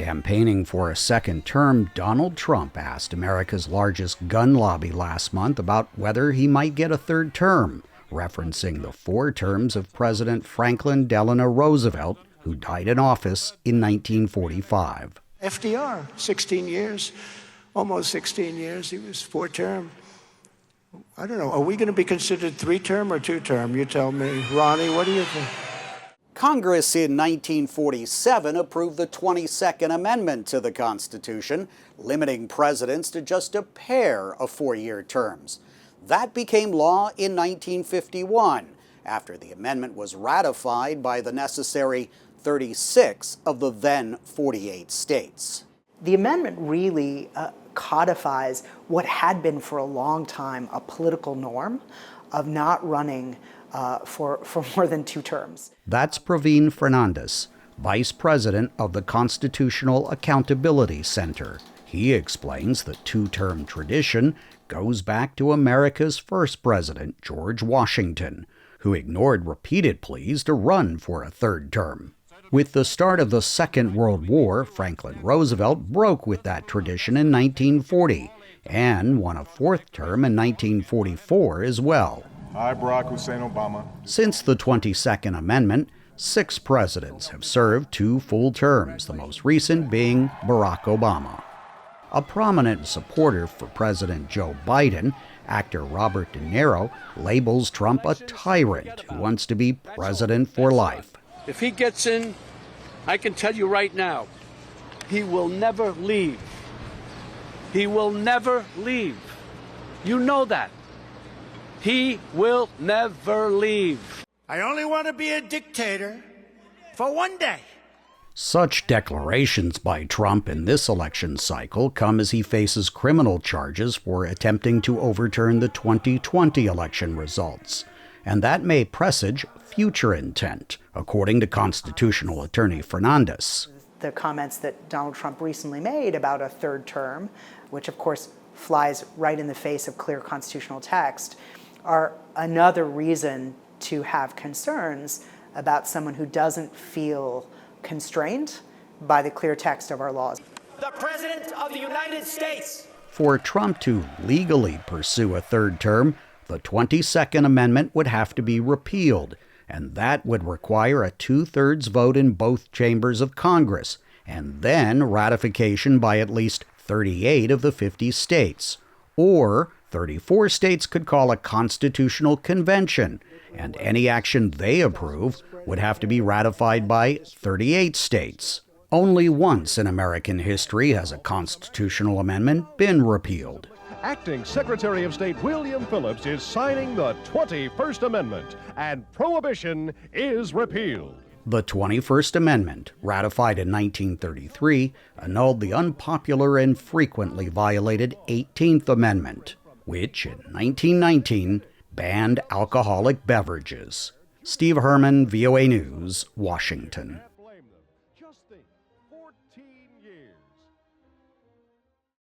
Campaigning for a second term, Donald Trump asked America's largest gun lobby last month about whether he might get a third term, referencing the 4 terms of President Franklin Delano Roosevelt, who died in office in 1945. FDR, 16 years, almost 16 years, he was 4-term. I don't know, are we going to be considered 3-term or 2-term? You tell me. Ronnie, what do you think? Congress in 1947 approved the 22nd Amendment to the Constitution, limiting presidents to just a pair of 4-year terms. That became law in 1951, after the amendment was ratified by the necessary 36 of the then 48 states. The amendment really codifies what had been for a long time a political norm of not running for more than 2 terms. That's Praveen Fernandes, Vice President of the Constitutional Accountability Center. He explains the 2-term tradition goes back to America's first president, George Washington, who ignored repeated pleas to run for a 3rd term. With the start of the Second World War, Franklin Roosevelt broke with that tradition in 1940 and won a 4th term in 1944 as well. I, Barack Hussein Obama. Since the 22nd Amendment, 6 presidents have served 2 full terms, the most recent being Barack Obama. A prominent supporter for President Joe Biden, actor Robert De Niro, labels Trump a tyrant who wants to be president for life. If he gets in, I can tell you right now, he will never leave. He will never leave. You know that. He will never leave. I only want to be a dictator for one day. Such declarations by Trump in this election cycle come as he faces criminal charges for attempting to overturn the 2020 election results. And that may presage future intent, according to constitutional attorney Fernandes. The comments that Donald Trump recently made about a 3rd term, which of course flies right in the face of clear constitutional text, are another reason to have concerns about someone who doesn't feel constrained by the clear text of our laws. The President of the United States. For Trump to legally pursue a 3rd term, the 22nd Amendment would have to be repealed, and that would require a 2/3 vote in both chambers of Congress, and then ratification by at least 38 of the 50 states. Or 34 states could call a constitutional convention, and any action they approve would have to be ratified by 38 states. Only once in American history has a constitutional amendment been repealed. Acting Secretary of State William Phillips is signing the 21st Amendment, and prohibition is repealed. The 21st Amendment, ratified in 1933, annulled the unpopular and frequently violated 18th Amendment, which in 1919 banned alcoholic beverages. Steve Herman, VOA News, Washington.